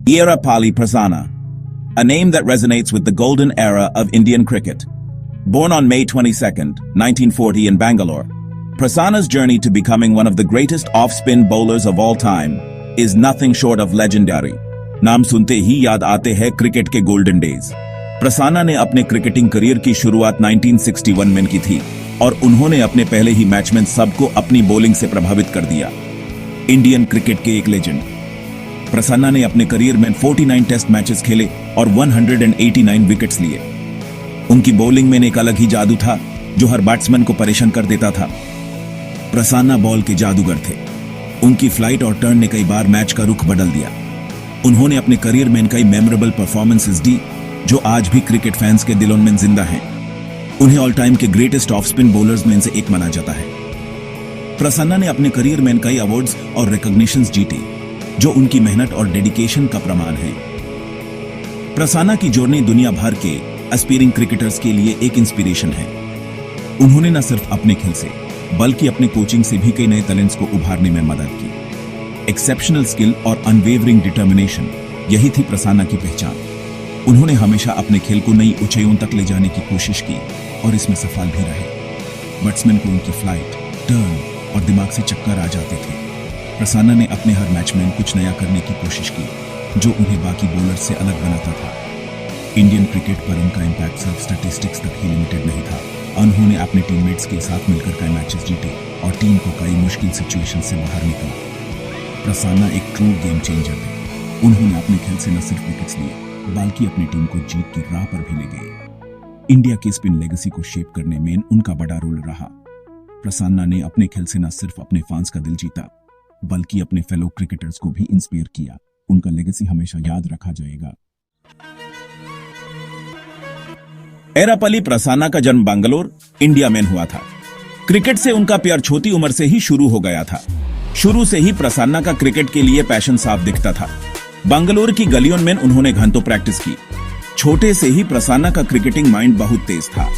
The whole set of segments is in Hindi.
Earapali Prasanna, a name that resonates with the golden era of Indian cricket. Born on May 22, 1940 in Bangalore, Prasanna's journey to becoming one of the greatest off-spin bowlers of all time is nothing short of legendary. नाम सुनते ही याद आते हैं क्रिकेट के गोल्डन डेज। प्रसाना ने अपने क्रिकेटिंग करियर की शुरुआत 1961 में की थी और उन्होंने अपने पहले ही मैच में सबको अपनी बॉलिंग से प्रभावित कर दिया। इंडियन क्रिकेट के एक लेजेंड प्रसन्ना ने अपने करियर में 49 टेस्ट मैचेस खेले और 189 विकेट्स लिए। उनकी बॉलिंग में एक अलग ही जादू था जो हर बैट्समैन को परेशान कर देता था। प्रसन्ना बॉल के जादूगर थे। उनकी फ्लाइट और टर्न ने कई बार मैच का रुख बदल दिया। उन्होंने अपने करियर में कई मेमोरेबल परफॉर्मेंसेस दी जो आज भी क्रिकेट फैंस के दिलों में जिंदा हैं। उन्हें ऑल टाइम के ग्रेटेस्ट ऑफ स्पिन बॉलर्स में से एक माना जाता है। प्रसन्ना ने अपने करियर में कई अवार्ड्स और रिकॉग्निशंस जीते जो उनकी मेहनत और डेडिकेशन का प्रमाण है। प्रसन्ना की जर्नी दुनिया भर के एस्पायरिंग क्रिकेटर्स के लिए एक इंस्पिरेशन है। उन्होंने न सिर्फ अपने खेल से बल्कि अपने कोचिंग से भी कई नए टैलेंट्स को उभारने में मदद की। एक्सेप्शनल स्किल और अनवेवरिंग डिटर्मिनेशन, यही थी प्रसन्ना की पहचान। उन्होंने हमेशा अपने खेल को नई ऊंचाइयों तक ले जाने की कोशिश की और इसमें सफल भी रहे। बैट्समैन को उनकी फ्लाइट, टर्न और दिमाग से चक्कर आ जाते थे। प्रसन्ना ने अपने हर मैच में कुछ नया करने की कोशिश की जो उन्हें बाकी बॉलर से अलग बनाता था। इंडियन क्रिकेट पर उनका इंपैक्ट सिर्फ स्टैटिस्टिक्स तक ही लिमिटेड नहीं था। उन्होंने अपने टीममेट्स के साथ मिलकर कई मैचेस जीते और टीम को कई मुश्किल सिचुएशन से बाहर निकाला। प्रसन्ना एक ट्रू गेम चेंजर थे। उन्होंने अपने खेल से न सिर्फ विकेट्स लिए बल्कि अपनी टीम को जीत की राह पर भी ले गए। इंडिया की स्पिन लेगेसी को शेप करने में उनका बड़ा रोल रहा। प्रसन्ना ने अपने खेल से न सिर्फ अपने फैंस का दिल जीता बल्कि अपने फेलो क्रिकेटर्स को भी इंस्पायर किया। उनका लेगेसी हमेशा याद रखा जाएगा। एरापली प्रसन्ना का जन्म बेंगलोर, इंडिया में हुआ था। क्रिकेट से उनका प्यार छोटी उम्र से ही शुरू हो गया था। शुरू से ही प्रसन्ना का क्रिकेट के लिए पैशन साफ दिखता था। बेंगलोर की गलियों में उन्होंने घंटों प्रैक्टिस की। छोटे से ही प्रसन्ना का क्रिकेटिंग माइंड बहुत तेज था।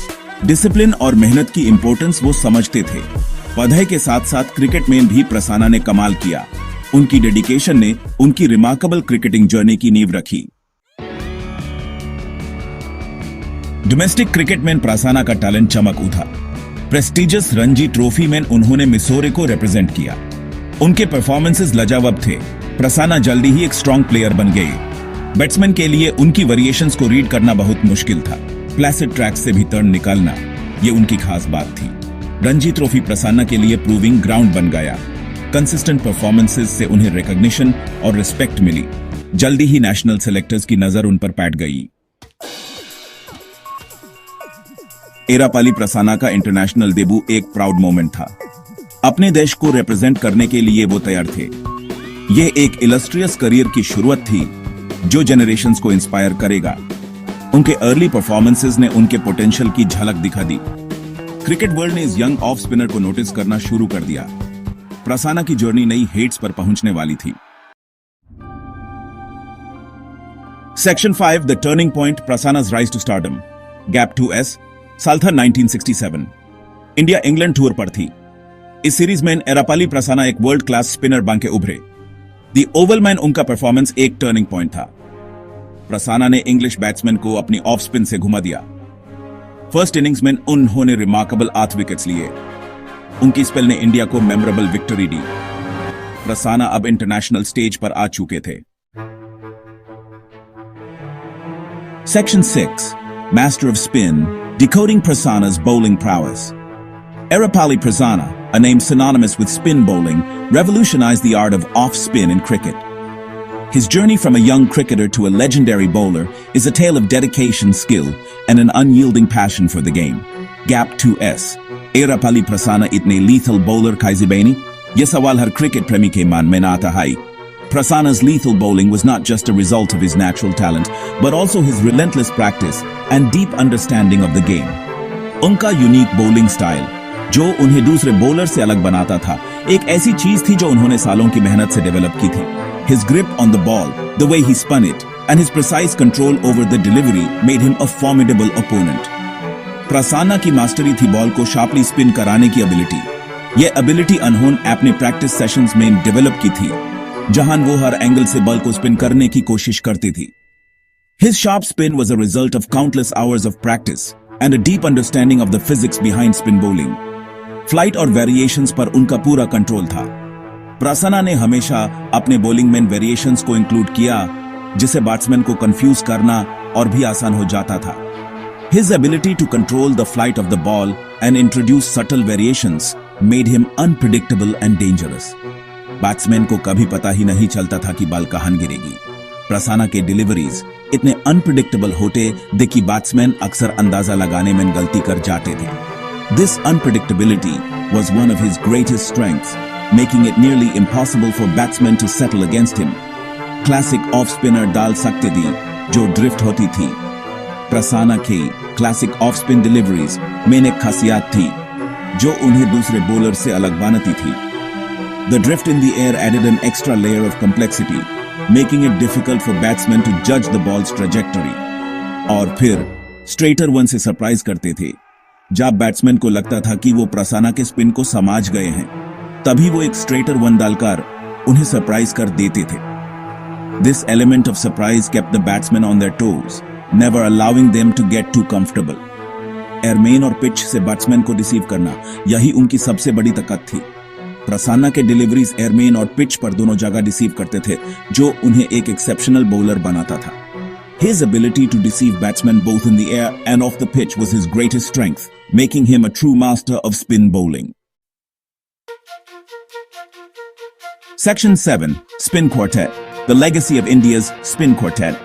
डिसिप्लिन और मेहनत की इंपॉर्टेंस वो समझते थे। पढ़ाई के साथ साथ क्रिकेट में भी प्रसन्ना ने कमाल किया। उनकी डेडिकेशन ने उनकी रिमार्केबल क्रिकेटिंग जर्नी की नींव रखी। डोमेस्टिक क्रिकेट में प्रसन्ना का टैलेंट चमक उठा। प्रेस्टिजियस रणजी ट्रॉफी में उन्होंने मिसौरी को रिप्रेजेंट किया। उनके परफॉर्मेंसेस लाजवाब थे। प्रसन्ना जल्दी ही एक स्ट्रॉन्ग प्लेयर बन गए। बैट्समैन के लिए उनकी वेरिएशंस को रीड करना बहुत मुश्किल था। प्लेसिड ट्रैक से भी टर्न निकालना ये उनकी खास बात थी। रणजी ट्रॉफी प्रसन्ना के लिए प्रूविंग ग्राउंड बन गया। कंसिस्टेंट परफॉर्मेंसेस से उन्हें रिकॉग्निशन और रिस्पेक्ट मिली। जल्दी ही नेशनल सेलेक्टर्स की नजर उन पर पैठ गई। एरापली प्रसन्ना का इंटरनेशनल डेब्यू एक प्राउड मोमेंट था। अपने देश को रिप्रेजेंट करने के लिए वो तैयार थे। ये एक इलस्ट्रियस करियर की शुरुआत थी जो जनरेशंस को इंस्पायर करेगा। उनके अर्ली परफॉर्मेंसेस ने उनके पोटेंशियल की झलक दिखा दी। क्रिकेट वर्ल्ड ने इस यंग ऑफ स्पिनर को नोटिस करना शुरू कर दिया। प्रसन्ना की जर्नी नई हेट्स पर पहुंचने वाली थी। Section 5 the turning point Prasanna's rise to stardom. Gap 2S साल था 1967। इंडिया इंग्लैंड टूर पर थी। इस सीरीज में एरापली प्रसन्ना एक वर्ल्ड क्लास स्पिनर बन के उभरे। दी ओवल में उनका परफॉर्मेंस एक टर्निंग पॉइंट था। प्रसन्ना ने इंग्लिश बैट्समैन को अपनी ऑफ स्पिन से घुमा दिया। फर्स्ट इनिंग्स में उन्होंने रिमार्केबल 8 विकेट्स लिए। उनकी स्पेल ने इंडिया को मेमोरेबल विक्ट्री दी। प्रसन्ना अब इंटरनेशनल स्टेज पर आ चुके थे। Section 6 master off spin, decoding Prasanna's bowling prowess. Earapali Prasanna, a name synonymous with spin bowling, revolutionized the art of off-spin in cricket. His journey from a young cricketer to a legendary bowler is a tale of dedication, skill, and an unyielding passion for the game. Gap 2S. Earapali Prasanna itne lethal bowler kaizibeni? Ye sawal har cricket premi ke man mein aata hai. Prasanna's lethal bowling was not just a result of his natural talent, but also his relentless practice and deep understanding of the game. उनका यूनिक bowling style, जो उन्हें दूसरे बॉलर से अलग बनाता था, एक ऐसी चीज थी जो उन्होंने सालों की मेहनत से डेवलप की थी। His grip on the ball, the way he spun it, and his precise control over the delivery made him a formidable opponent. Prasanna की मास्टरी थी बॉल को शार्पली स्पिन कराने की एबिलिटी। यह एबिलिटी उन्होंने अपने प्रैक्टिस सेशंस में डेवलप की थी। जहां वो हर एंगल से बॉल को स्पिन करने की कोशिश करती थी। His sharp spin was a result of countless hours of practice and a deep understanding of the physics behind spin bowling. Flight और variations पर उनका पूरा कंट्रोल था। प्रसन्ना ने हमेशा अपने बॉलिंग में वेरिएशंस को इंक्लूड किया, जिसे बैट्समैन को कंफ्यूज करना और भी आसान हो जाता था। His ability to control the flight of the ball and introduce subtle variations made him unpredictable and dangerous. Batsman को कभी पता ही नहीं चलता था कि बॉल कहां गिरेगी। प्रसन्ना के डिलीवरीज इतने अनप्रिडिक्टेबल होते थे कि बैट्समैन अक्सर अंदाजा लगाने में गलती कर जाते थे। This unpredictability was one of his greatest strengths, making it nearly impossible for batsmen to settle against him. Classic off spinner डाल सकते थी जो ड्रिफ्ट होती थी। प्रसन्ना की क्लासिक ऑफ स्पिन डिलीवरीज में एक खासियत थी जो उन्हें दूसरे बॉलर से अलग बनाती थी। The drift in the air added an extra layer of complexity, making it difficult for batsmen to judge the ball's trajectory. और फिर स्ट्रेटर वन से सरप्राइज करते थे। जब बैट्समैन को लगता था कि वो प्रसन्ना के स्पिन को समझ गए हैं, तभी वो एक स्ट्रेटर वन डालकर उन्हें सरप्राइज कर देते थे। This element of surprise kept the batsmen on their toes, never allowing them to get too comfortable. Airmen और पिच से बैट्समैन को रिसीव करना, यही उनकी सबसे बड़ी ताकत थी। प्रसन्ना के डिलीवरीज एयरमेन और पिच पर दोनों जगह रिसीव करते थे, जो उन्हें एक एक्सेप्शनल बॉलर बनाता था। His ability to deceive batsmen both in the air and off the pitch was his greatest strength, making him a true master of spin bowling. Section 7. Spin Quartet. The legacy of India's spin quartet.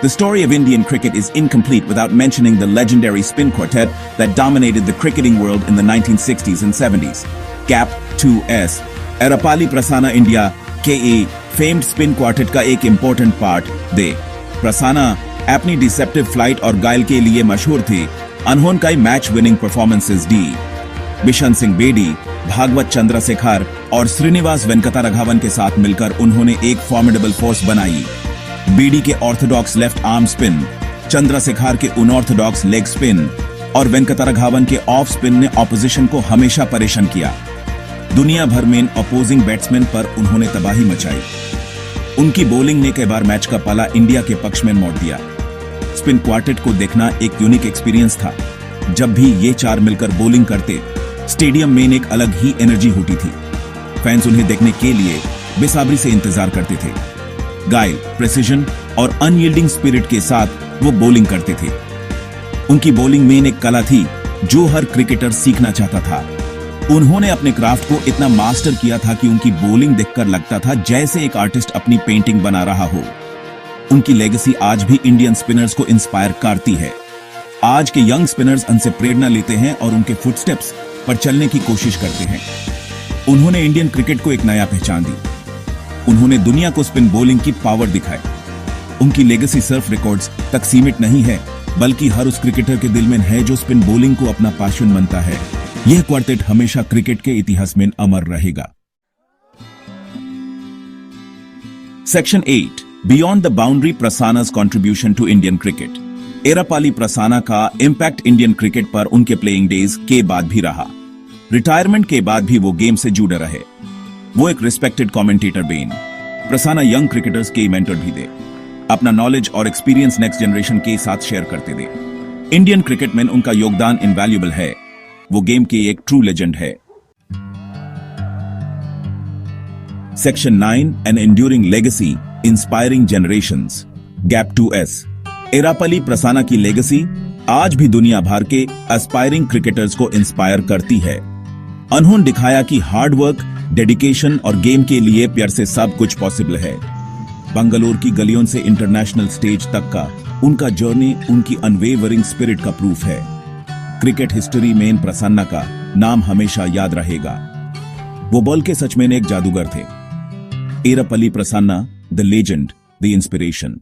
The story of Indian cricket is incomplete without mentioning the legendary spin quartet that dominated the cricketing world in the 1960s and 70s. Gap 2S. Erapali Prasanna India के famed spin quartet का एक important part दे। प्रसन्ना अपनी डिसेप्टिव फ्लाइट और गाइल के लिए मशहूर थी। उन्होंने कई मैच विनिंग परफॉर्मेंसेस दी। बिशन सिंह बेदी, भागवत चंद्रशेखर और श्रीनिवास वेंकटराघवन के साथ मिलकर उन्होंने एक फॉर्मिडेबल फोर्स बनाई। बेदी के Orthodox left arm spin, Chandrashekhar के अनऑर्थोडॉक्स लेग स्पिन और वेंकटराघवन के ऑफ स्पिन ने ऑपोजिशन को हमेशा परेशान किया। दुनिया भर में अपोजिंग बैट्समैन पर उन्होंने तबाही मचाई। उनकी बॉलिंग ने कई बार मैच का पाला इंडिया के पक्ष में मोड़ दिया। स्पिन क्वार्टेट को देखना एक यूनिक एक्सपीरियंस था। जब भी ये चार मिलकर बॉलिंग करते, स्टेडियम में एक अलग ही एनर्जी होती थी। फैंस उन्हें देखने के लिए बेसब्री से इंतजार करते थे। गाइल, प्रेसिजन और अनयील्डिंग स्पिरिट के साथ वो बॉलिंग करते थे। उनकी बॉलिंग में एक कला थी जो हर क्रिकेटर सीखना चाहता था। उन्होंने अपने क्राफ्ट को इतना मास्टर किया था कि उनकी बॉलिंग देखकर लगता था जैसे एक आर्टिस्ट अपनी पेंटिंग बना रहा हो। उनकी लेगेसी आज भी इंडियन स्पिनर्स को इंस्पायर करती है। आज के यंग स्पिनर्स उनसे प्रेरणा लेते हैं और उनके फुटस्टेप्स पर चलने की कोशिश करते हैं। उन्होंने इंडियन क्रिकेट को एक नया पहचान दी। उन्होंने दुनिया को स्पिन बॉलिंग की पावर दिखाई। उनकी लेगेसी सिर्फ रिकॉर्ड्स तक सीमित नहीं है, बल्कि हर उस क्रिकेटर के दिल में है जो स्पिन बॉलिंग को अपना पैशन मानता है। यह क्वार्टेट हमेशा क्रिकेट के इतिहास में अमर रहेगा। Section 8. Beyond the boundary, Prasanna's contribution to Indian cricket. Erapalli Prasanna का इंपैक्ट इंडियन क्रिकेट पर उनके प्लेइंग डेज के बाद भी रहा। रिटायरमेंट के बाद भी वो गेम से जुड़े रहे। वो एक respected commentator Ben. Prasanna young cricketers के मेंटर भी थे। अपना नॉलेज और एक्सपीरियंस नेक्स्ट जनरेशन के साथ शेयर करते थे। इंडियन क्रिकेट में उनका योगदान इनवैल्यूएबल है। वो गेम के एक ट्रू लेजेंड है। Section 9. An enduring legacy, inspiring generations. Gap 2S. Erapalli Prasanna की लेगेसी आज भी दुनिया भर के एस्पायरिंग क्रिकेटर्स को इंस्पायर करती है। उन्होंने दिखाया कि हार्ड वर्क, डेडिकेशन और गेम के लिए प्यार से सब कुछ पॉसिबल है। बंगलौर की गलियों से इंटरनेशनल स्टेज तक का उनका जर्नी उनकी अनवेवरिंग स्पिरिट का प्रूफ है। क्रिकेट हिस्ट्री में प्रसन्ना का नाम हमेशा याद रहेगा। वो बॉल के सच में एक जादूगर थे। Erapalli Prasanna, the legend, the inspiration.